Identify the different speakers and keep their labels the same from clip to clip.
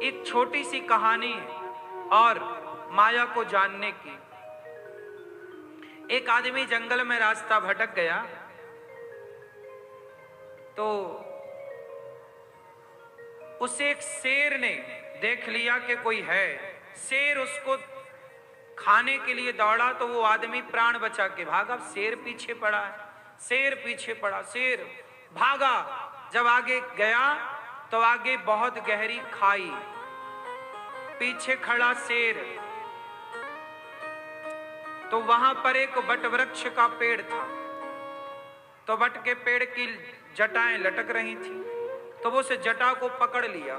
Speaker 1: एक छोटी सी कहानी है और माया को जानने की। एक आदमी जंगल में रास्ता भटक गया तो उसे एक शेर ने देख लिया कि कोई है। शेर उसको खाने के लिए दौड़ा तो वो आदमी प्राण बचा के भागा। शेर पीछे पड़ा है, शेर पीछे पड़ा, शेर भागा। जब आगे गया तो आगे बहुत गहरी खाई, पीछे खड़ा शेर। तो वहां पर एक वट वृक्ष का पेड़ था, तो वट के पेड़ की जटाएं लटक रही थी, तो वो उस जटा को पकड़ लिया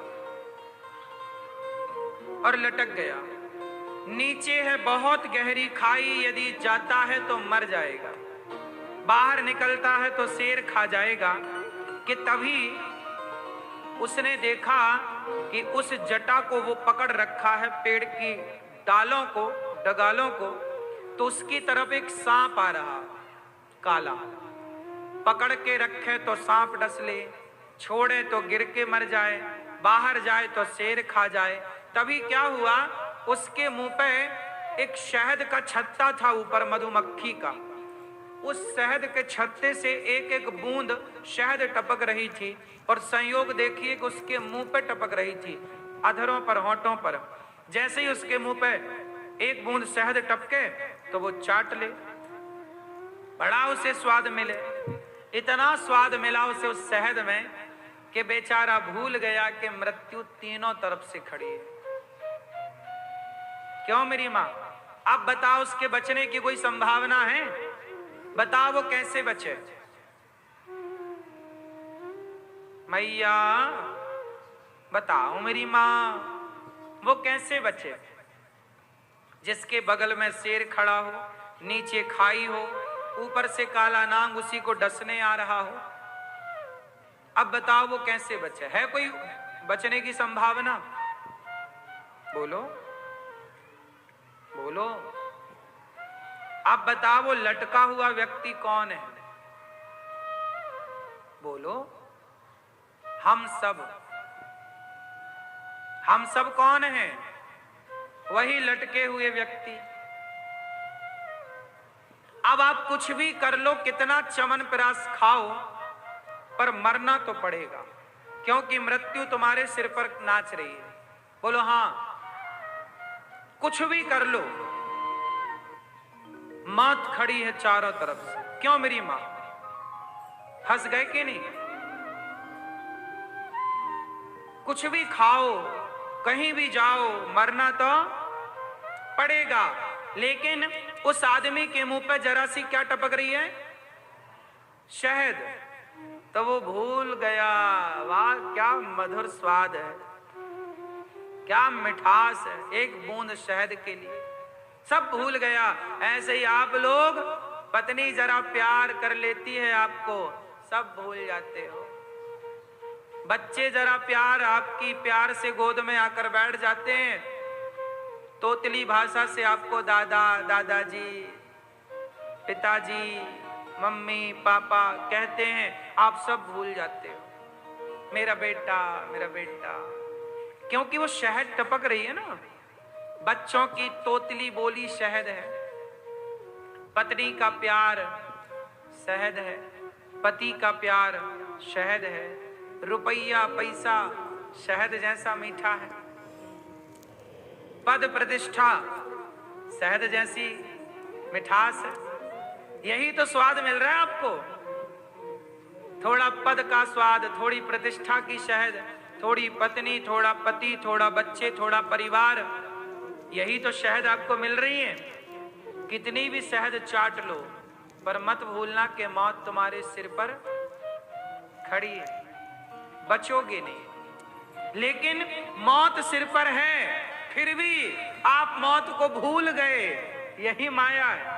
Speaker 1: और लटक गया। नीचे है बहुत गहरी खाई, यदि जाता है तो मर जाएगा, बाहर निकलता है तो शेर खा जाएगा। कि तभी उसने देखा कि उस जटा को वो पकड़ रखा है, पेड़ की डालों को, डगालों को, तो उसकी तरफ एक सांप आ रहा, काला। पकड़ के रखे तो सांप डस ले, छोड़े तो गिर के मर जाए, बाहर जाए तो शेर खा जाए। तभी क्या हुआ, उसके मुंह पे एक शहद का छत्ता था ऊपर, मधुमक्खी का। उस शहद के छत्ते से एक एक बूंद शहद टपक रही थी और संयोग देखिए कि उसके मुंह पे टपक रही थी, अधरों पर, होंठों पर। जैसे ही उसके मुंह पे एक बूंद शहद टपके तो वो चाट ले, बड़ा उसे स्वाद मिले। इतना स्वाद मिला उसे उस शहद में कि बेचारा भूल गया कि मृत्यु तीनों तरफ से खड़ी है। क्यों मेरी माँ? अब बताओ, उसके बचने की कोई संभावना है? बताओ वो कैसे बचे? मैया बताओ मेरी माँ, वो कैसे बचे? जिसके बगल में शेर खड़ा हो, नीचे खाई हो, ऊपर से काला नाग उसी को डसने आ रहा हो। अब बताओ वो कैसे बचे? है कोई बचने की संभावना? बोलो बोलो। अब बताओ वो लटका हुआ व्यक्ति कौन है? बोलो। हम सब कौन हैं? वही लटके हुए व्यक्ति। अब आप कुछ भी कर लो, कितना च्यवनप्राश खाओ, पर मरना तो पड़ेगा, क्योंकि मृत्यु तुम्हारे सिर पर नाच रही है। बोलो हाँ। कुछ भी कर लो, मौत खड़ी है चारों तरफ से। क्यों मेरी मां? हंस गए कि नहीं? कुछ भी खाओ, कहीं भी जाओ, मरना तो पड़ेगा। लेकिन उस आदमी के मुंह पे जरा सी क्या टपक रही है? शहद। तो वो भूल गया, वाह क्या मधुर स्वाद है, क्या मिठास है एक बूंद शहद के लिए। सब भूल गया। ऐसे ही आप लोग, पत्नी जरा प्यार कर लेती है आपको, सब भूल जाते हो। बच्चे जरा प्यार, आपकी प्यार से गोद में आकर बैठ जाते हैं, तोतली भाषा से आपको दादा, दादाजी, पिताजी, मम्मी, पापा कहते हैं, आप सब भूल जाते हो। मेरा बेटा, मेरा बेटा, क्योंकि वो शहद टपक रही है ना। बच्चों की तोतली बोली शहद है, पत्नी का प्यार शहद है, पति का प्यार शहद है, रुपया पैसा शहद जैसा मीठा है, पद प्रतिष्ठा शहद जैसी मिठास है। यही तो स्वाद मिल रहा है आपको। थोड़ा पद का स्वाद, थोड़ी प्रतिष्ठा की शहद, थोड़ी पत्नी, थोड़ा पति, थोड़ा बच्चे, थोड़ा परिवार, यही तो शहद आपको मिल रही है। कितनी भी शहद चाट लो, पर मत भूलना कि मौत तुम्हारे सिर पर खड़ी है, बचोगे नहीं। लेकिन मौत सिर पर है, फिर भी आप मौत को भूल गए। यही माया है।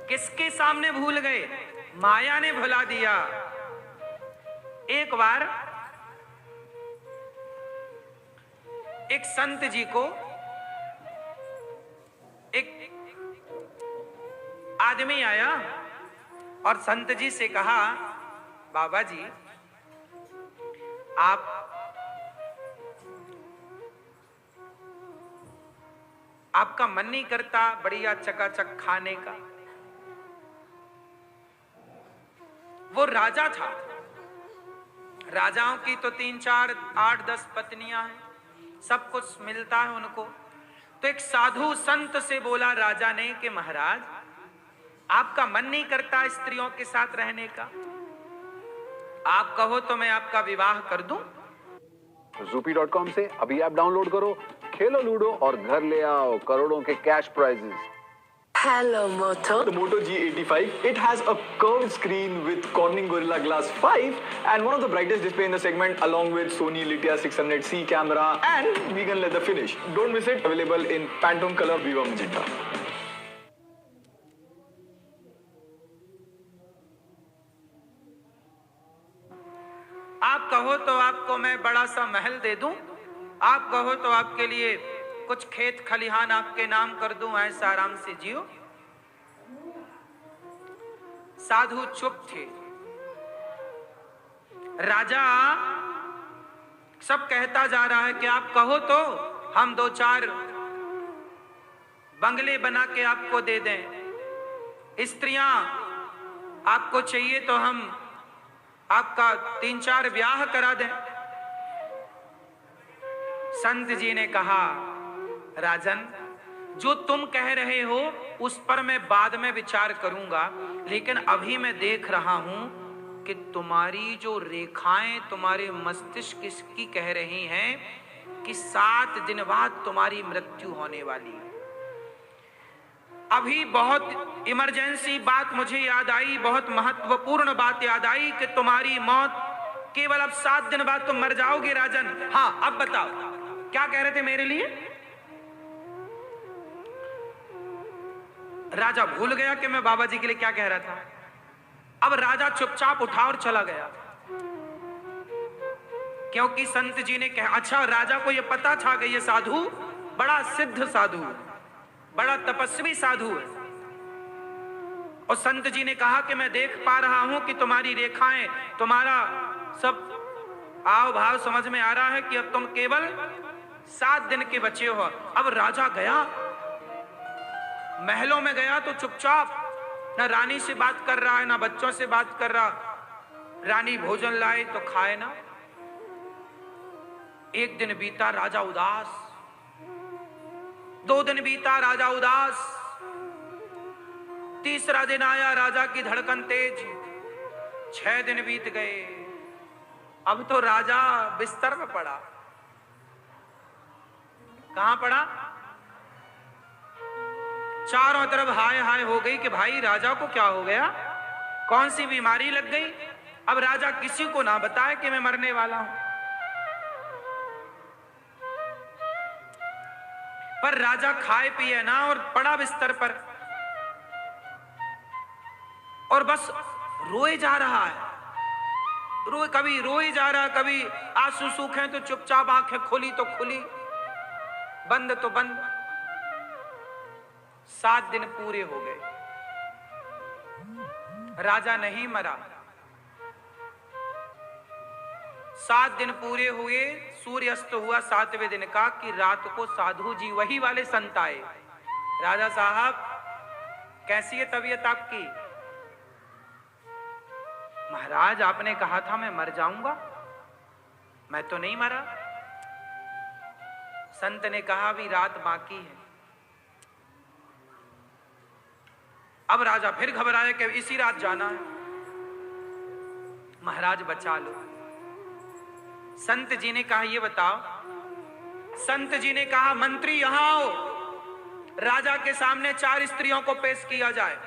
Speaker 1: किसके सामने भूल गए? माया ने भुला दिया। एक बार एक संत जी को एक आदमी आया और संत जी से कहा, बाबा जी आप आपका मन नहीं करता बढ़िया चकाचक खाने का? वो राजा था, राजाओं की तो 3 4 8 10 पत्नियां हैं, सब कुछ मिलता है उनको। तो एक साधु संत से बोला राजा ने कि महाराज, आपका मन नहीं करता स्त्रियों के साथ रहने का? आप कहो तो मैं आपका विवाह कर दूं।
Speaker 2: Zoopy.com से अभी ऐप डाउनलोड करो, खेलो लूडो और घर ले आओ करोड़ों के cash prices.
Speaker 3: Hello, Moto.
Speaker 4: The Moto G85, it has a curved screen with Corning Gorilla Glass 5 and one of the brightest display in the segment along with Sony Litia 600C camera and vegan leather finish. Don't miss it, available in Pantone color Viva Magenta.
Speaker 1: आप कहो तो आपको मैं बड़ा सा महल दे दूं, आप कहो तो आपके लिए कुछ खेत खलिहान आपके नाम कर दूं, ऐसा आराम से जियो। साधु चुप थे। राजा सब कहता जा रहा है कि आप कहो तो हम 2-4 बंगले बना के आपको दे दें, स्त्रियां आपको चाहिए तो हम आपका 3-4 ब्याह करा दें। संत जी ने कहा, राजन, जो तुम कह रहे हो उस पर मैं बाद में विचार करूंगा, लेकिन अभी मैं देख रहा हूं कि तुम्हारी जो रेखाएं तुम्हारे मस्तिष्क की कह रही हैं कि 7 दिन बाद तुम्हारी मृत्यु होने वाली है। अभी बहुत इमरजेंसी बात मुझे याद आई, बहुत महत्वपूर्ण बात याद आई कि तुम्हारी मौत केवल अब 7 दिन बाद तुम मर जाओगे राजन। हाँ, अब बताओ क्या कह रहे थे मेरे लिए? राजा भूल गया कि मैं बाबा जी के लिए क्या कह रहा था। अब राजा चुपचाप उठा और चला गया, क्योंकि संत जी ने कहा, अच्छा, राजा को यह पता था कि यह साधु बड़ा सिद्ध साधु, बड़ा तपस्वी साधु है। और संत जी ने कहा कि मैं देख पा रहा हूं कि तुम्हारी रेखाएं, तुम्हारा सब आव भाव समझ में आ रहा है कि अब तुम केवल 7 दिन के बचे हो। अब राजा गया, महलों में गया तो चुपचाप, ना रानी से बात कर रहा है, ना बच्चों से बात कर रहा। रानी भोजन लाए तो खाए ना। एक दिन बीता, राजा उदास। 2 दिन बीता, राजा उदास। तीसरा दिन आया, राजा की धड़कन तेज। 6 दिन बीत गए। अब तो राजा बिस्तर में पड़ा। कहां पड़ा? चारों तरफ हाय हाय हो गई कि भाई राजा को क्या हो गया, कौन सी बीमारी लग गई। अब राजा किसी को ना बताए कि मैं मरने वाला हूं। पर राजा खाए पिए ना और पड़ा बिस्तर पर और बस रोए जा रहा है। कभी रोए जा रहा, कभी आंसू सूखे तो चुपचाप, आंखें खुली तो खुली, बंद तो बंद। 7 दिन पूरे हो गए, राजा नहीं मरा। 7 दिन पूरे हुए, सूर्य अस्त हुआ 7वें दिन का कि रात को साधु जी, वही वाले संत आए। राजा साहब, कैसी है तबीयत आपकी? महाराज, आपने कहा था मैं मर जाऊंगा, मैं तो नहीं मरा। संत ने कहा, अभी रात बाकी है। अब राजा फिर घबराया कि इसी रात जाना है। महाराज बचा लो। संत जी ने कहा, ये बताओ। संत जी ने कहा, मंत्री यहां आओ, राजा के सामने 4 स्त्रियों को पेश किया जाए।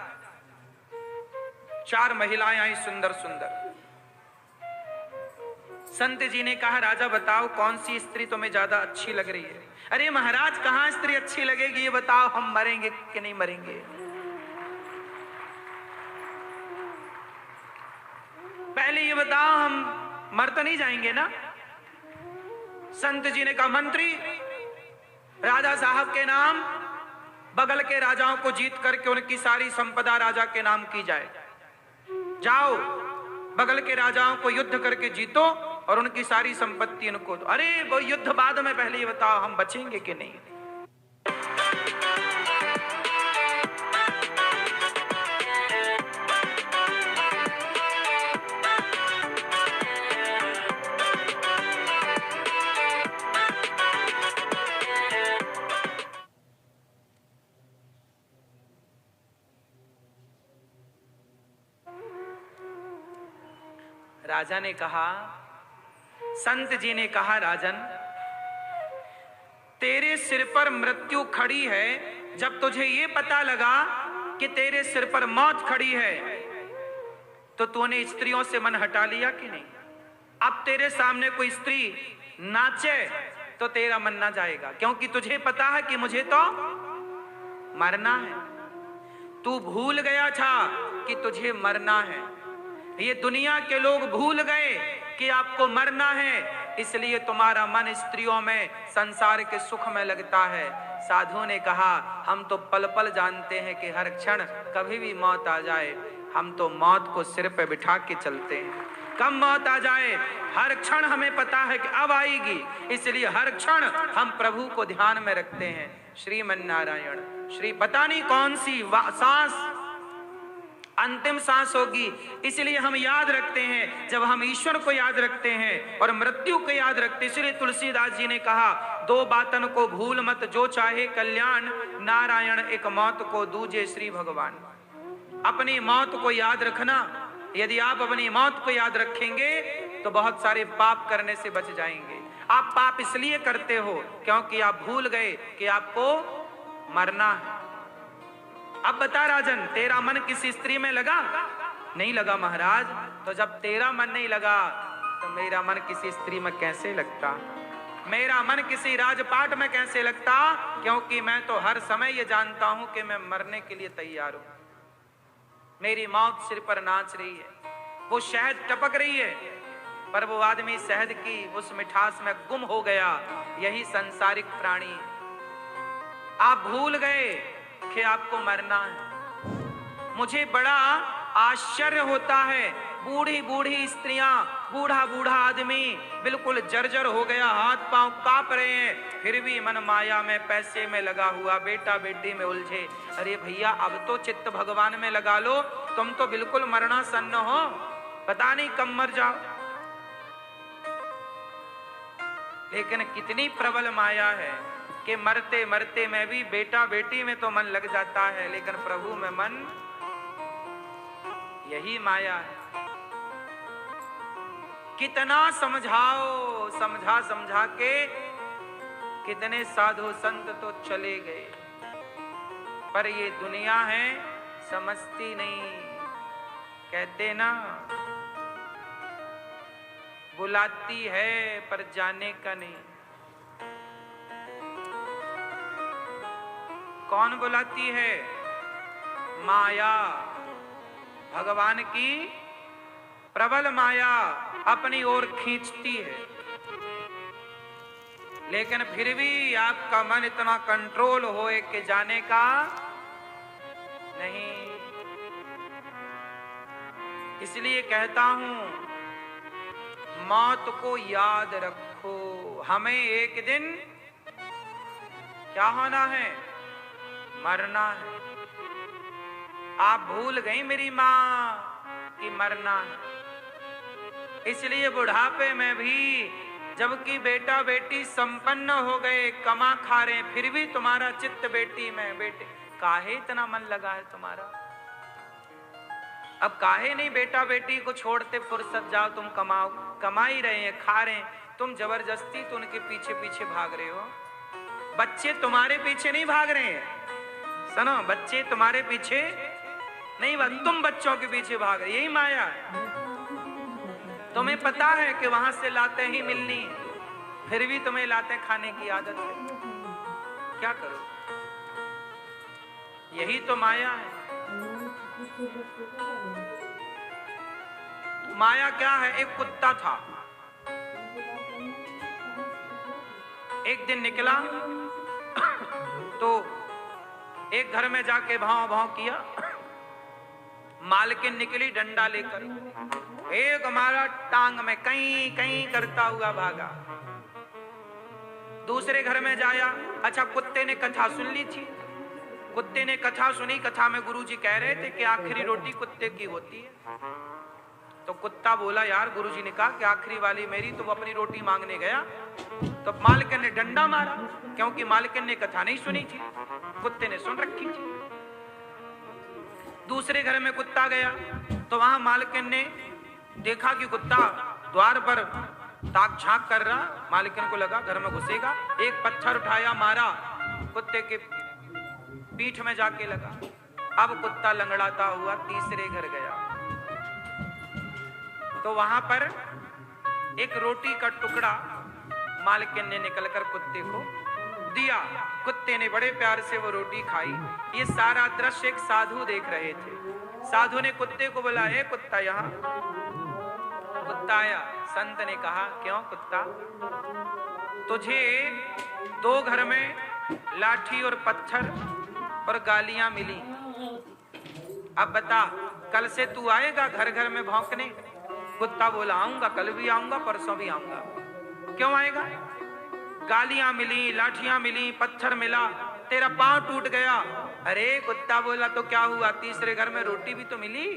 Speaker 1: 4 महिलाएं आई, सुंदर सुंदर। संत जी ने कहा, राजा बताओ कौन सी स्त्री तुम्हें ज्यादा अच्छी लग रही है? अरे महाराज, कहां स्त्री अच्छी लगेगी, ये बताओ, हम मरेंगे कि नहीं मरेंगे? पहले ये बताओ, हम मर तो नहीं जाएंगे ना? संत जी ने कहा, मंत्री, राजा साहब के नाम बगल के राजाओं को जीत करके उनकी सारी संपदा राजा के नाम की जाए। जाओ, बगल के राजाओं को युद्ध करके जीतो और उनकी सारी संपत्ति इनको दो। अरे वो युद्ध बाद में, पहले ये बताओ हम बचेंगे कि नहीं? राजा ने कहा, संत जी ने कहा, राजन तेरे सिर पर मृत्यु खड़ी है। जब तुझे ये पता लगा कि तेरे सिर पर मौत खड़ी है तो तूने स्त्रियों से मन हटा लिया कि नहीं? अब तेरे सामने कोई स्त्री नाचे तो तेरा मन ना जाएगा, क्योंकि तुझे पता है कि मुझे तो मरना है। तू भूल गया था कि तुझे मरना है। ये दुनिया के लोग भूल गए कि आपको मरना है, इसलिए तुम्हारा मन स्त्रियों में, संसार के सुख में लगता है। साधु ने कहा, हम तो पल पल जानते हैं कि हर क्षण कभी भी मौत आ जाए। हम तो मौत को सिर पे बिठा के चलते हैं। कब मौत आ जाए हर क्षण हमें पता है कि अब आएगी, इसलिए हर क्षण हम प्रभु को ध्यान में रखते हैं। श्रीमन नारायण, श्री पता नहीं कौन सी सांस अंतिम सांस होगी, इसलिए हम याद रखते हैं। जब हम ईश्वर को याद रखते हैं और मृत्यु को याद रखते हैं, इसलिए तुलसीदास जी ने कहा, दो बातन को भूल मत, जो चाहे कल्याण, नारायण एक मौत को दूजे श्री भगवान। अपनी मौत को याद रखना। यदि आप अपनी मौत को याद रखेंगे तो बहुत सारे पाप करने से बच जाएंगे। आप पाप इसलिए करते हो क्योंकि आप भूल गए कि आपको मरना है। अब बता राजन, तेरा मन किसी स्त्री में लगा? नहीं लगा महाराज। तो जब तेरा मन नहीं लगा तो मेरा मन किसी स्त्री में कैसे लगता? मेरा मन किसी राजपाट में कैसे लगता? क्योंकि मैं तो हर समय ये जानता हूं कि मैं मरने के लिए तैयार हूं। मेरी मौत सिर पर नाच रही है, वो शहद टपक रही है, पर वो आदमी शहद की उस मिठास में गुम हो गया। यही संसारिक प्राणी। आप भूल गए कि आपको मरना है। मुझे बड़ा आश्चर्य होता है, बूढ़ी बूढ़ी स्त्रियां, बूढ़ा बूढ़ा आदमी बिल्कुल जर्जर हो गया, हाथ पांव कांप रहे हैं, फिर भी मन माया में, पैसे में लगा हुआ, बेटा बेटी में उलझे। अरे भैया, अब तो चित्त भगवान में लगा लो, तुम तो बिल्कुल मरणासन्न हो, पता नहीं कब मर जाओ। लेकिन कितनी प्रबल माया है कि मरते मरते में भी बेटा बेटी में तो मन लग जाता है, लेकिन प्रभु में मन, यही माया है। कितना समझाओ, समझा समझा के कितने साधु संत तो चले गए, पर ये दुनिया है समझती नहीं। कहते ना, बुलाती है पर जाने का नहीं। कौन बुलाती है? माया, भगवान की प्रबल माया अपनी ओर खींचती है। लेकिन फिर भी आपका मन इतना कंट्रोल होए कि जाने का नहीं। इसलिए कहता हूं, मौत को याद रखो। हमें एक दिन क्या होना है? मरना है। आप भूल गई मेरी मां कि मरना है। इसलिए बुढ़ापे में भी, जबकि बेटा बेटी संपन्न हो गए, कमा खा रहे, फिर भी तुम्हारा चित्त बेटी में, बेटे काहे इतना मन लगा है तुम्हारा? अब काहे नहीं बेटा बेटी को छोड़ते फुर्सत जाओ, तुम कमाओ, कमा ही रहे हैं, खा रहे हैं, तुम जबरदस्ती तो उनके पीछे पीछे भाग रहे हो। बच्चे तुम्हारे पीछे नहीं भाग रहे हैं, सुनो, बच्चे तुम्हारे पीछे नहीं भाग, तुम बच्चों के पीछे भाग रहे। यही माया है। तुम्हें पता है कि वहां से लाते ही मिलनी, फिर भी तुम्हें लाते खाने की आदत है। क्या करो? यही तो माया है। माया क्या है? एक कुत्ता था, एक दिन निकला तो एक घर में जाके भाव भाव किया। मालकिन निकली डंडा लेकर, एक हमारा टांग में कहीं कहीं करता हुआ भागा। दूसरे घर में जाया, अच्छा कुत्ते ने कथा सुन ली थी, कुत्ते ने कथा सुनी। कथा में गुरुजी कह रहे थे कि आखिरी रोटी कुत्ते की होती है। तो कुत्ता बोला, यार गुरुजी ने कहा कि आखिरी वाली मेरी, तो वो अपनी रोटी मांगने गया तो मालकिन ने डंडा मारा, क्योंकि मालकिन ने कथा नहीं सुनी थी, कुत्ते ने सुन रखी थी। दूसरे घर में कुत्ता गया तो वहां मालकिन ने देखा कि कुत्ता द्वार पर ताक झांक कर रहा, मालकिन को लगा घर में घुसेगा, एक पत्थर उठाया, मारा, कुत्ते के पीठ में जाके लगा। अब कुत्ता लंगड़ाता हुआ तीसरे घर गया तो वहां पर एक रोटी का टुकड़ा मालकिन ने निकलकर कुत्ते को दिया। कुत्ते ने बड़े प्यार से वो रोटी खाई। ये सारा दृश्य एक साधु देख रहे थे। साधु ने कुत्ते को बोला, हे कुत्ता यहाँ। कुत्ता आया। संत ने कहा, क्यों कुत्ता, तुझे दो घर में लाठी और पत्थर और गालियां मिली, अब बता कल से तू आएगा घर घर में भौंकने? कुत्ता बोला, आऊंगा, कल भी आऊंगा, परसों भी आऊंगा। क्यों आएगा? गालियां मिली, लाठियां मिली, पत्थर मिला, तेरा पांव टूट गया। अरे कुत्ता बोला, तो क्या हुआ, तीसरे घर में रोटी भी तो मिली।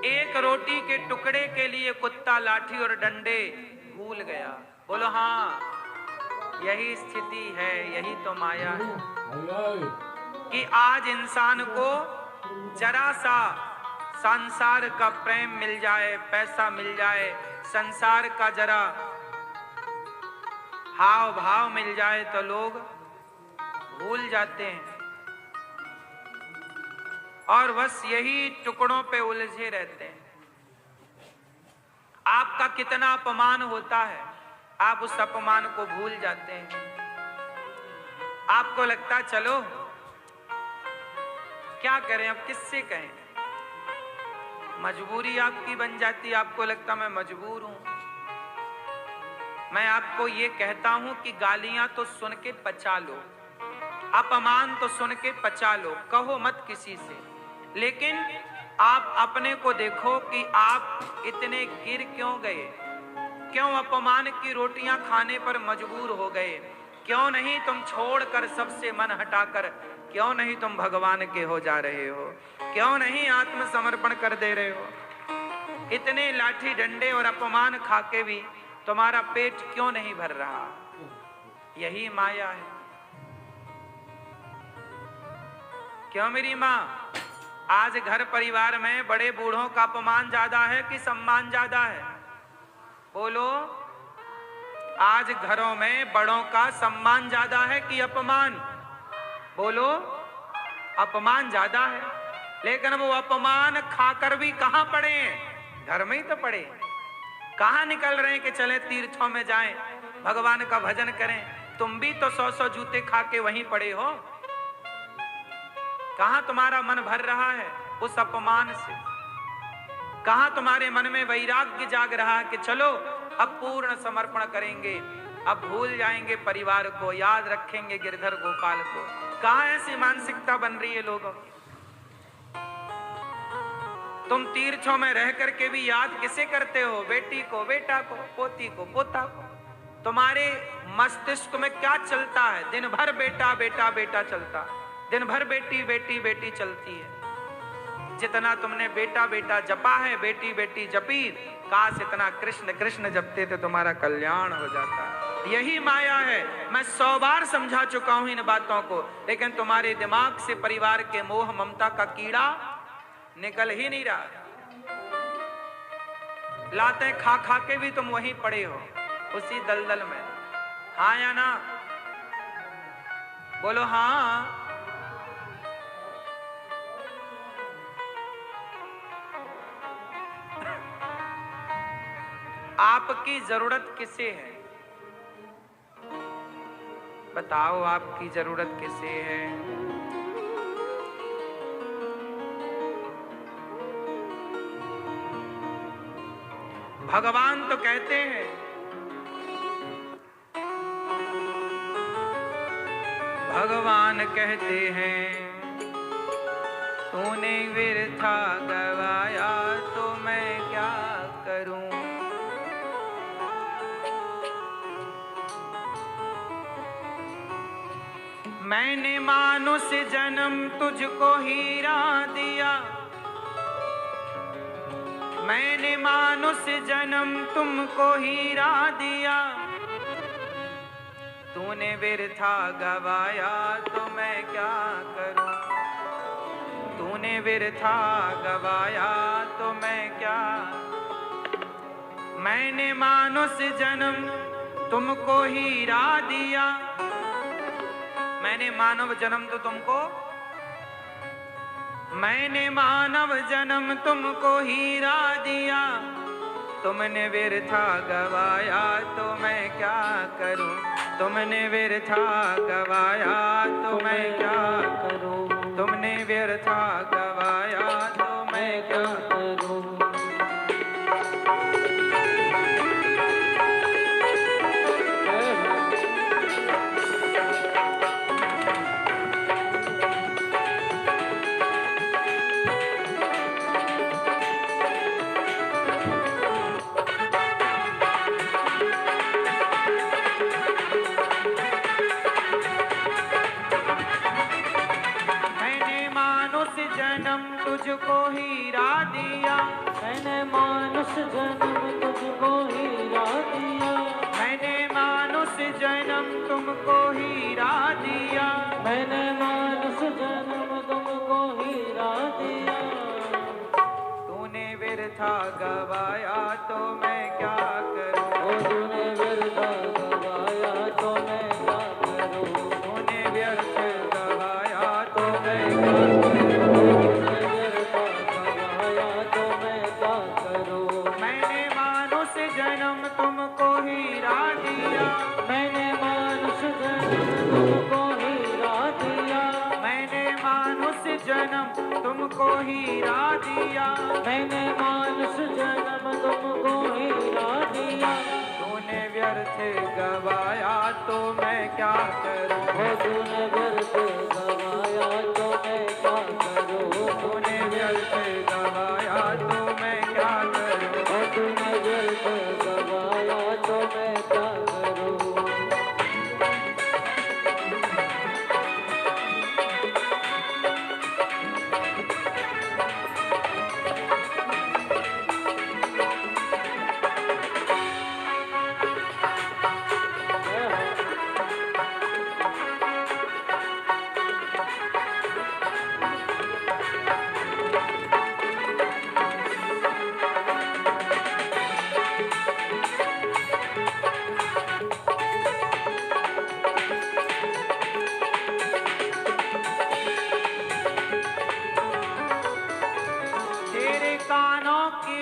Speaker 1: एक रोटी के टुकड़े के लिए कुत्ता लाठी और डंडे भूल गया। बोलो हाँ, यही स्थिति है, यही तो माया है कि आज इंसान को जरा सा संसार का प्रेम मिल जाए, पैसा मिल जाए, संसार का जरा हाव भाव मिल जाए तो लोग भूल जाते हैं और बस यही टुकड़ों पे उलझे रहते हैं। आपका कितना अपमान होता है, आप उस अपमान को भूल जाते हैं। आपको लगता चलो क्या करें, अब किससे कहें, मजबूरी आपकी बन जाती। आपको लगता मैं मजबूर हूं। मैं आपको ये कहता हूं कि गालियां तो सुन के पचा लो, अपमान तो सुन के पचा लो, कहो मत किसी से, लेकिन आप अपने को देखो कि आप इतने गिर क्यों गए, क्यों अपमान की रोटियां खाने पर मजबूर हो गए, क्यों नहीं तुम छोड़कर सबसे मन हटाकर, क्यों नहीं तुम भगवान के हो जा रहे हो, क्यों नहीं आत्मसमर्पण कर दे रहे हो। इतने लाठी डंडे और अपमान खा के भी तुम्हारा पेट क्यों नहीं भर रहा? यही माया है। क्यों मेरी माँ, आज घर परिवार में बड़े बूढ़ों का अपमान ज्यादा है कि सम्मान ज्यादा है? बोलो, आज घरों में बड़ों का सम्मान ज्यादा है कि अपमान? बोलो, अपमान ज्यादा है, लेकिन वो अपमान खाकर भी कहां पड़े हैं? घर में ही तो पड़े। कहां निकल रहे हैं कि चले तीर्थों में जाएं, भगवान का भजन करें? तुम भी तो 100-100 जूते खा के वहीं पड़े हो। कहां तुम्हारा मन भर रहा है उस अपमान से? कहां तुम्हारे मन में वैराग्य जाग रहा है कि चलो अब पूर्ण समर्पण करेंगे, अब भूल जाएंगे परिवार को, याद रखेंगे गिरधर गोपाल को? कहां ऐसी मानसिकता बन रही है लोगों की? तुम तीर्थों में रह करके भी याद किसे करते हो? बेटी को बेटा को, पोती को पोता को। तुम्हारे मस्तिष्क में क्या चलता है? दिन भर बेटा बेटा बेटा चलता, दिन भर बेटी बेटी बेटी चलती है। जितना तुमने बेटा बेटा जपा है, बेटी बेटी जपी, काश इतना कृष्ण कृष्ण जपते थे, तुम्हारा कल्याण हो जाता। यही माया है। मैं 100 बार समझा चुका हूं इन बातों को, लेकिन तुम्हारे दिमाग से परिवार के मोह ममता का कीड़ा निकल ही नहीं रहा। लाते खा खा के भी तुम वहीं पड़े हो, उसी दलदल में। हाँ या ना? बोलो हाँ। आपकी जरूरत किसे है? बताओ, आपकी जरूरत किसे है? भगवान तो कहते हैं, भगवान कहते हैं, तूने व्यर्था गवाया तो मैं क्या करूं? मैंने मानुष जन्म तुझको हीरा दिया, मैंने मानुष जन्म तुमको हीरा दिया, तूने व्यर्था गवाया तो मैं क्या करूं? तूने व्यर्था गवाया तो मैं क्या। मैंने मानुष जन्म तुमको हीरा दिया, मैंने मानव जन्म तो तुमको, मैंने मानव जन्म तुमको हीरा दिया, तुमने व्यर्था गवाया तो मैं क्या करूं। तुमने व्यर्था गवाया तो मैं क्या करूं। तुमने व्यर्था गवाया तो मैं क्या करूं। तुझको हीरा दिया,
Speaker 5: मैंने मानुष जन्म तुझको हीरा दिया,
Speaker 1: मैंने मानुष जन्म तुमको हीरा दिया,
Speaker 5: मैंने मानुष जन्म तुमको हीरा दिया।
Speaker 1: तूने व्यर्था गवाया तो मैं क्या करूं।
Speaker 5: तूने व्यर्था गवाया तो मैं क्या करूं।
Speaker 1: तूने व्यर्थ गवाया तो मैं क्या करूं। मैंने मानुष जन्म तुमको हीरा दिया,
Speaker 5: मैंने मानुष जन्म तुमको हीरा दिया,
Speaker 1: मैंने मानुष जन्म तुमको हीरा दिया,
Speaker 5: मैंने मानुष जन्म तुमको हीरा दिया।
Speaker 1: तूने व्यर्थ गवाया तो मैं क्या करूं।
Speaker 5: तूने व्यर्थ गवाया तो मैं क्या करूं।
Speaker 1: तूने व्यर्थ गवाया तो मैं क्या करूं।
Speaker 5: तूने व्यर्थ गवाया तो मैं क्या करूं।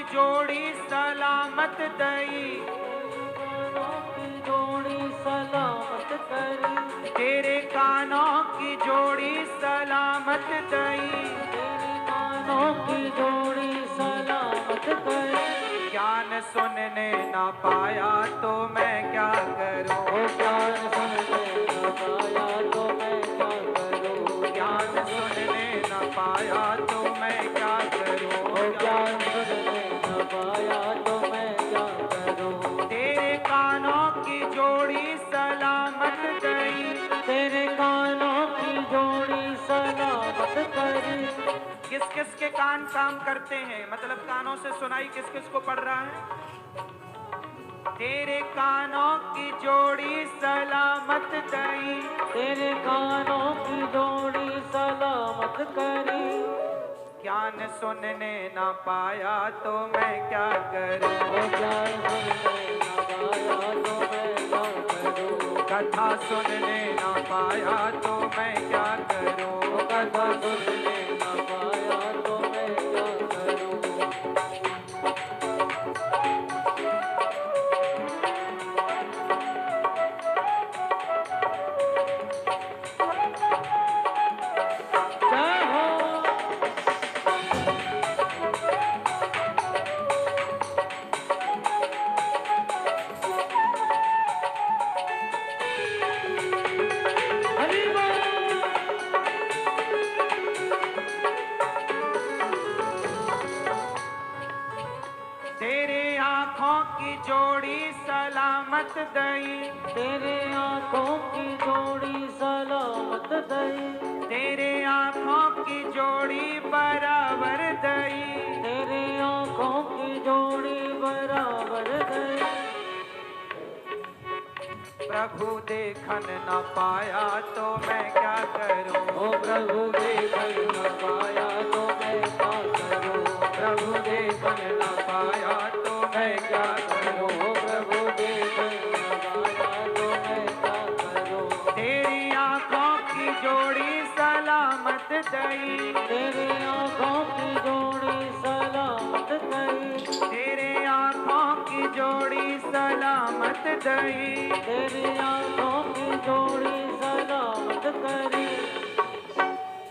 Speaker 1: जोड़ी सलामत दई,
Speaker 5: की जोड़ी सलामत करी,
Speaker 1: तेरे कानों की जोड़ी सलामत दई,
Speaker 5: तेरे कानों की जोड़ी सलामत करी।
Speaker 1: ज्ञान सुनने ना पाया तो मैं क्या करूं।
Speaker 5: ज्ञान सुनने न पाया तो मैं क्या करूं।
Speaker 1: ज्ञान सुनने ना पाया तो मैं क्या करूं।
Speaker 5: ज्ञान सुनने न पाया तो मैं क्या करूं।
Speaker 1: तेरे कानों की जोड़ी सलामत दई,
Speaker 5: तेरे कानों की जोड़ी सलामत करी।
Speaker 1: किस किस के कान काम करते हैं, मतलब कानों से सुनाई किस किस को पड़ रहा है। तेरे कानों की जोड़ी सलामत दई,
Speaker 5: तेरे कानों की जोड़ी सलामत करी।
Speaker 1: ज्ञान सुनने ना पाया तो मैं क्या करूं।
Speaker 5: ज्ञान सुनने न पाया तो मैं क्या करूं।
Speaker 1: कथा सुनने ना पाया तो मैं क्या करूं।
Speaker 5: कथा सुनने न पाया तो मैं क्या करूं। जय हो। हरि बोल।
Speaker 1: तेरे आँखों की जोड़ी सलामत दई,
Speaker 5: तेरे आँखों की जोड़ी सलामत दई,
Speaker 1: तेरे आँखों की जोड़ी बराबर दई,
Speaker 5: तेरे आँखों की जोड़ी बराबर दई।
Speaker 1: प्रभु देखन न पाया तो मैं क्या करूं।
Speaker 5: ओ प्रभु देखन न पाया तो मैं क्या करूं।
Speaker 1: प्रभु देखन न पाया तो मैं क्या करूं।
Speaker 5: ओ प्रभु देखन न पाया तो मैं क्या करूं।
Speaker 1: तेरी आंखों की जोड़ी सलामत दई।
Speaker 5: तेरे आँखों की जोड़ी सलामत गई।
Speaker 1: तेरे आंखों की जोड़ी सलामत दई।
Speaker 5: तेरी आँखों की जोड़ी सलामत करी।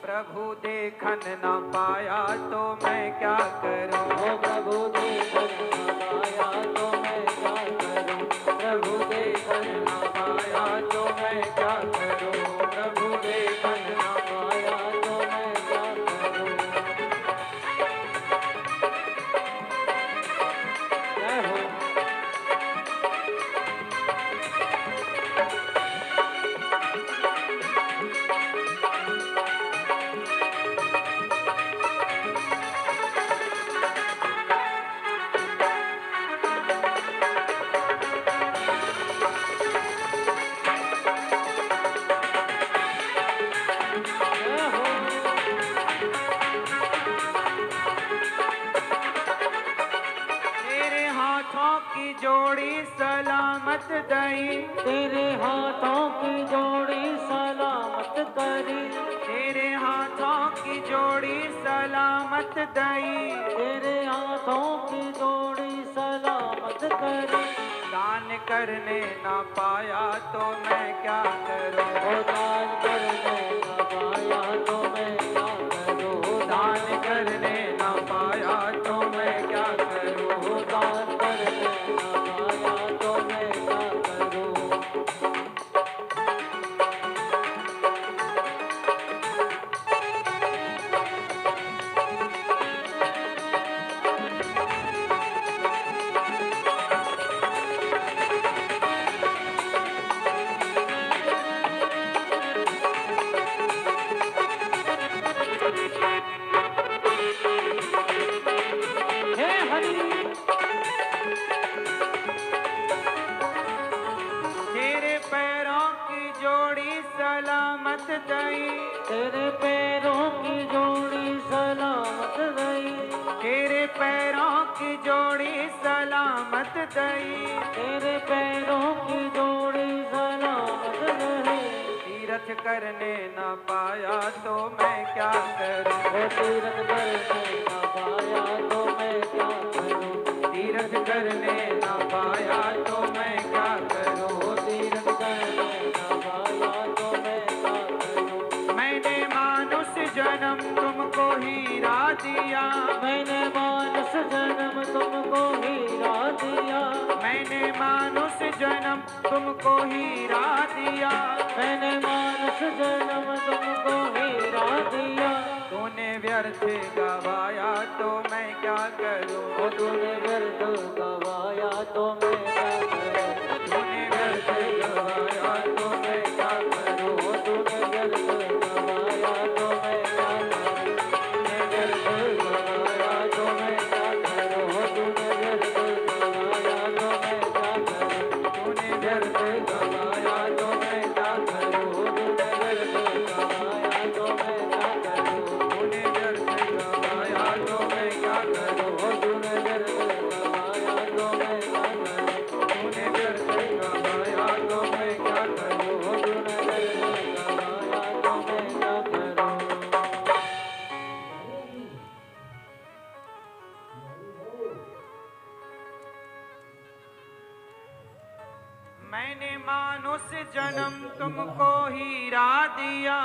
Speaker 1: प्रभु देखन न पाया तो मैं क्या करूं।
Speaker 5: ओ प्रभु देखन न पाया तो मैं क्या करूं। प्रभु देखन न
Speaker 1: पाया तो मैं क्या करूं। प्रभु देखन न
Speaker 5: पाया तो मैं क्या करूं। जय हो। जय हो।
Speaker 1: तेरे हाथों की जोड़ी सलामत दई।
Speaker 5: तेरे हाथों की जोड़ी सलामत करी।
Speaker 1: तेरे हाथों की जोड़ी सलामत दई।
Speaker 5: तेरे हाथों की जोड़ी सलामत करी।
Speaker 1: दान करने न पाया तो मैं क्या करूं।
Speaker 5: ओ दान करने न पाया तो मैं क्या करूं।
Speaker 1: दान करने न पाया तो मैं क्या करूं।
Speaker 5: ओ दान करने न पाया तो मैं क्या करूं। हे हरि।
Speaker 1: तेरे पैरों की जोड़ी सलामत दई।
Speaker 5: तेरे पैरों की जोड़ी सलामत रही।
Speaker 1: तेरे पैरों की जोड़ी सलामत दई।
Speaker 5: तेरे पैरों की जोड़ी सलामत रही।
Speaker 1: तीरथ करने न पाया तो मैं क्या करूं।
Speaker 5: ओ तीरथ करने न पाया तो मैं क्या करूं।
Speaker 1: तीरथ करने न पाया तो मैं क्या करूं।
Speaker 5: ओ तीरथ करने न पाया तो मैं क्या करूं।
Speaker 1: मैंने मानुष जन्म तुमको हीरा दिया।
Speaker 5: मैंने मानस जन्म तुमको हीरा दिया।
Speaker 1: मैंने मानुष जन्म तुमको हीरा दिया।
Speaker 5: मैंने मानस जन्म तुमको हीरा दिया।
Speaker 1: तूने व्यर्थ गवाया तो मैं क्या करूं।
Speaker 5: ओ तूने व्यर्थ गवाया तो मैं क्या करूं।
Speaker 1: तूने व्यर्थ गवाया तो मैं क्या करूं।
Speaker 5: ओ तूने व्यर्थ गवाया तो मैं क्या करूं। तूने व्यर्थ गवाया तो मैं क्या करूं। ओ तूने व्यर्थ गवाया तो मैं क्या करूं।
Speaker 1: तूने व्यर्थ गवाया तो मैं क्या करूं।
Speaker 5: ओ तूने व्यर्थ गवाया तो मैं क्या करूं।
Speaker 1: तूने व्यर्थ गवाया तो मैं क्या करूं।
Speaker 5: ओ तूने व्यर्थ गवाया तो मैं क्या करूं।
Speaker 1: तूने व्यर्थ गवाया तो मैं क्या करूं।
Speaker 5: ओ तूने व्यर्थ गवाया तो मैं क्या करूं।
Speaker 1: मैंने मानुष जन्म तुमको हीरा दिया।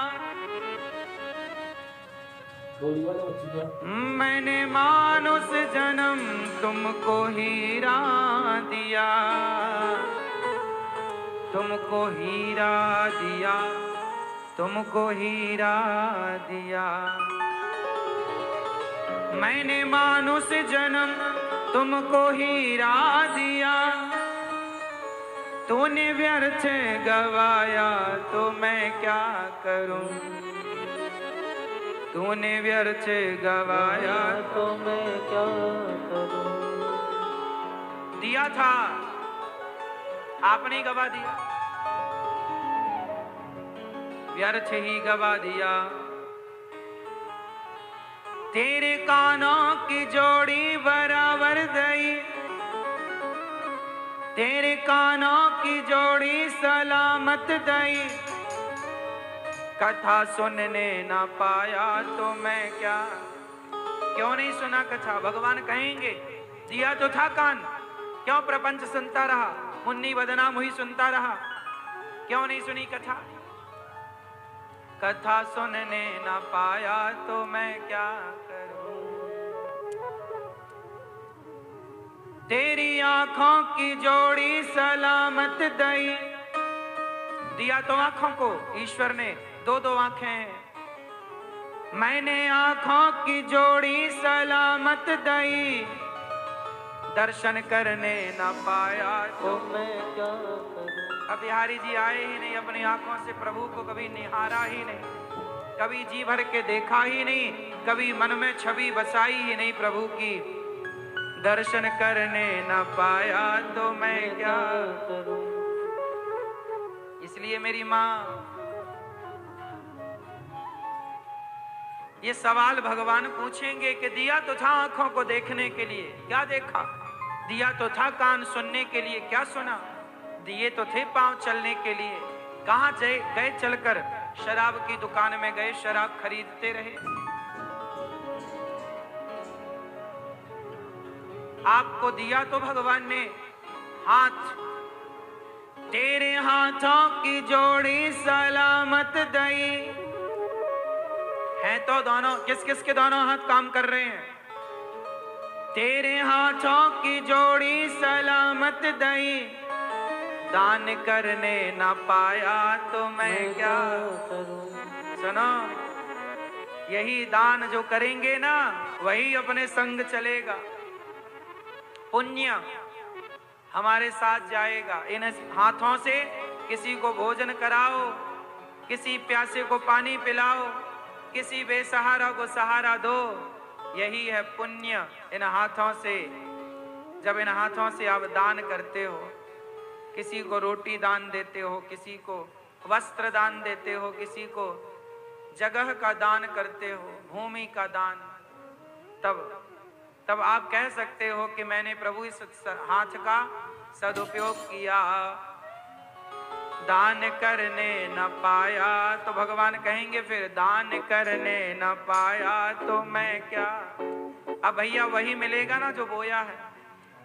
Speaker 1: मैंने मानुष जन्म तुमको हीरा दिया। तुमको हीरा दिया। तुमको हीरा दिया। मैंने मानुष जन्म तुमको हीरा दिया। तूने व्यर्थ गवाया तो मैं क्या करूं। तूने व्यर्थ गवाया
Speaker 5: तो मैं क्या करूं।
Speaker 1: दिया था आपने ही गवा दिया। व्यर्थ ही गवा दिया। तेरे कानों की जोड़ी बराबर गई, तेरे कानों की जोड़ी सलामत गई। कथा सुनने ना पाया तो मैं क्या, क्यों नहीं सुना कथा? भगवान कहेंगे दिया तो था कान, क्यों प्रपंच सुनता रहा, मुन्नी बदनाम हुई सुनता रहा, क्यों नहीं सुनी कथा? कथा सुनने ना पाया तो मैं क्या करूं। तेरी आंखों की जोड़ी सलामत दई, दिया तो आंखों को ईश्वर ने, दो दो आंखें हैं। मैंने आंखों की जोड़ी सलामत दई, दर्शन करने ना पाया तो
Speaker 5: मैं क्या करूं।
Speaker 1: अब बिहारी जी आए ही नहीं, अपनी आंखों से प्रभु को कभी निहारा ही नहीं, कभी जी भर के देखा ही नहीं, कभी मन में छवि बसाई ही नहीं प्रभु की। दर्शन करने न पाया तो मैं क्या
Speaker 5: करूं।
Speaker 1: इसलिए मेरी माँ, ये सवाल भगवान पूछेंगे कि दिया तो था आंखों को देखने के लिए, क्या देखा? दिया तो था कान सुनने के लिए, क्या सुना? दिए तो थे पांव चलने के लिए, कहां गए चलकर? शराब की दुकान में गए, शराब खरीदते रहे। आपको दिया तो भगवान ने हाथ, तेरे हाथों की जोड़ी सलामत दई है, तो दोनों किस किस के दोनों हाथ काम कर रहे हैं? तेरे हाथों की जोड़ी सलामत दई, दान करने ना पाया तो मैं क्या
Speaker 5: करूं।
Speaker 1: सुनो, यही दान जो करेंगे ना, वही अपने संग चलेगा, पुण्य हमारे साथ जाएगा। इन हाथों से किसी को भोजन कराओ, किसी प्यासे को पानी पिलाओ, किसी बेसहारा को सहारा दो, यही है पुण्य इन हाथों से। जब इन हाथों से आप दान करते हो, किसी को रोटी दान देते हो, किसी को वस्त्र दान देते हो, किसी को जगह का दान करते हो, भूमि का दान, तब आप कह सकते हो कि मैंने प्रभु इस हाथ का सदुपयोग किया। दान करने न पाया तो भगवान कहेंगे फिर, दान करने न पाया तो मैं क्या। अब भैया वही मिलेगा ना जो बोया है।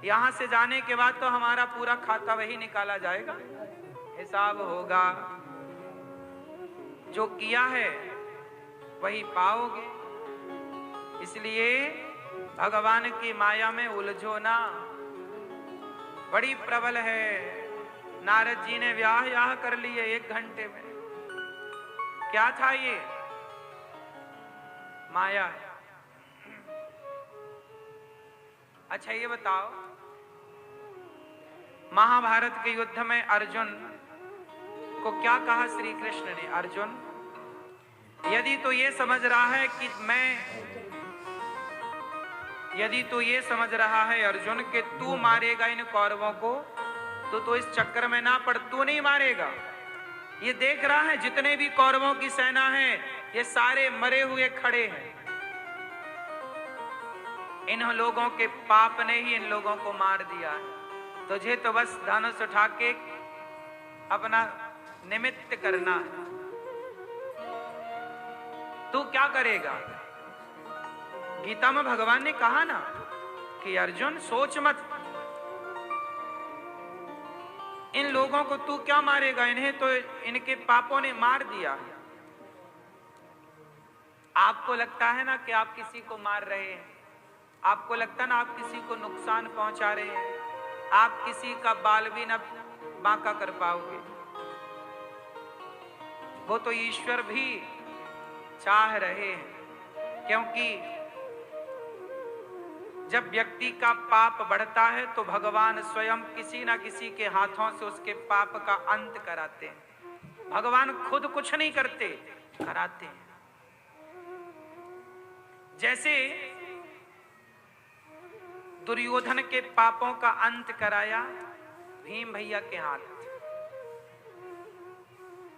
Speaker 1: यहां से जाने के बाद तो हमारा पूरा खाता वही निकाला जाएगा, हिसाब होगा। जो किया है वही पाओगे। इसलिए भगवान की माया में उलझो ना, बड़ी प्रबल है। नारद जी ने व्याह कर लिए 1 घंटे में। क्या था ये? माया। अच्छा ये बताओ, महाभारत के युद्ध में अर्जुन को क्या कहा श्री कृष्ण ने? अर्जुन, यदि तो ये समझ रहा है कि यदि तू ये समझ रहा है अर्जुन कि तू मारेगा इन कौरवों को, तो इस चक्कर में ना पड़, तू नहीं मारेगा। ये देख रहा है जितने भी कौरवों की सेना है, ये सारे मरे हुए खड़े हैं। इन लोगों के पाप ने ही इन लोगों को मार दिया है। तुझे तो बस धनुष उठा के अपना निमित्त करना है। तू क्या करेगा? गीता में भगवान ने कहा ना कि अर्जुन सोच मत, इन लोगों को तू क्या मारेगा, इन्हें तो इनके पापों ने मार दिया। आपको लगता है ना कि आप किसी को मार रहे हैं, आपको लगता है ना आप किसी को नुकसान पहुंचा रहे हैं, आप किसी का बाल भी न बांका कर पाओगे। वो तो ईश्वर भी चाह रहे हैं, क्योंकि जब व्यक्ति का पाप बढ़ता है तो भगवान स्वयं किसी ना किसी के हाथों से उसके पाप का अंत कराते हैं। भगवान खुद कुछ नहीं करते, कराते हैं। जैसे दुर्योधन के पापों का अंत कराया भीम भैया के हाथ।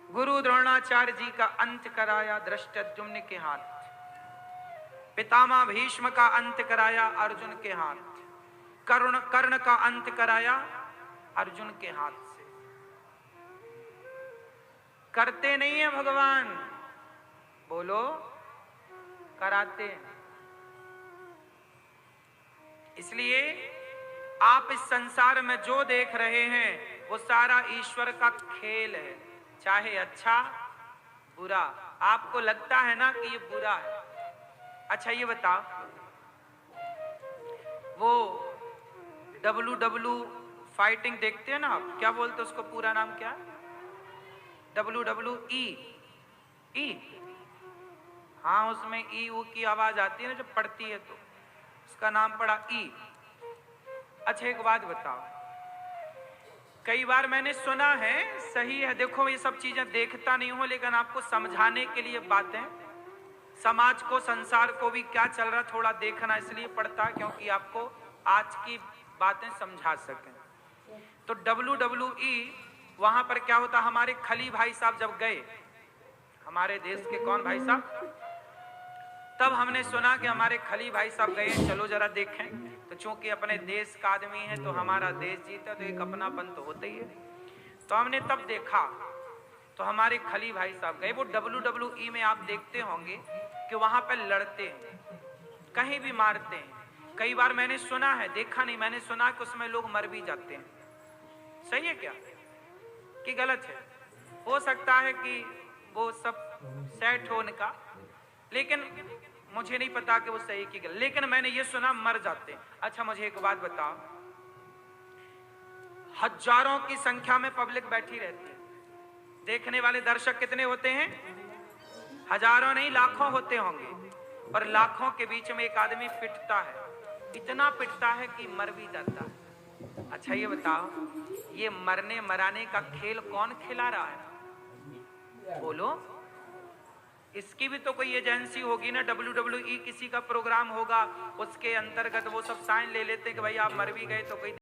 Speaker 1: गुरु द्रोणाचार्य जी का अंत कराया धृष्टद्युम्न के हाथ, पितामह भीष्म का अंत कराया अर्जुन के हाथ, कर्ण का अंत कराया अर्जुन के हाथ से। करते नहीं है भगवान, बोलो कराते हैं। इसलिए आप इस संसार में जो देख रहे हैं वो सारा ईश्वर का खेल है, चाहे अच्छा बुरा। आपको लगता है ना कि ये बुरा है। अच्छा ये बताओ, वो WWE फाइटिंग देखते हैं ना आप, क्या बोलते हैं उसको, पूरा नाम क्या है? WWE ई, हाँ उसमें ई ऊ की आवाज आती है ना जब पढ़ती है, तो उसका नाम पड़ा ई। अच्छा एक बात बताओ, कई बार मैंने सुना है, सही है, देखो ये सब चीजें देखता नहीं हूं, लेकिन आपको समझाने के लिए बातें, समाज को संसार को भी क्या चल रहा थोड़ा देखना इसलिए पड़ता है, क्योंकि आपको आज की बातें समझा सकें। तो WWE वहां पर क्या होता, हमारे खली भाई साहब जब गए, हमारे देश के कौन भाई साहब, तब हमने सुना कि हमारे खली भाई साहब गए, चलो जरा देखें। तो चूंकि अपने देश का आदमी है तो हमारा देश जीता, तो एक अपनापन तो होता ही है। तो हमने तब देखा, तो हमारे खली भाई साहब गए। वो WWE में आप देखते होंगे कि वहां पर लड़ते हैं, कहीं भी मारते हैं। कई बार मैंने सुना है, देखा नहीं, मैंने सुना कि उसमें लोग मर भी जाते हैं। सही है क्या कि गलत है? हो सकता है कि वो सब सेट हो उनका, लेकिन मुझे नहीं पता कि वो सही की गलत, लेकिन मैंने ये सुना मर जाते हैं। अच्छा मुझे एक बात बताओ, हजारों की संख्या में पब्लिक बैठी रहती है, देखने वाले दर्शक कितने होते हैं? हजारों नहीं लाखों होते होंगे, और लाखों के बीच में एक आदमी पिटता है, इतना पिटता है कि मर भी जाता है। अच्छा ये बताओ, ये मरने मराने का खेल कौन खिला रहा है? बोलो, इसकी भी तो कोई एजेंसी होगी ना, WWE किसी का प्रोग्राम होगा, उसके अंतर्गत वो सब साइन ले लेते हैं कि भाई आप मर भी गए तो कोई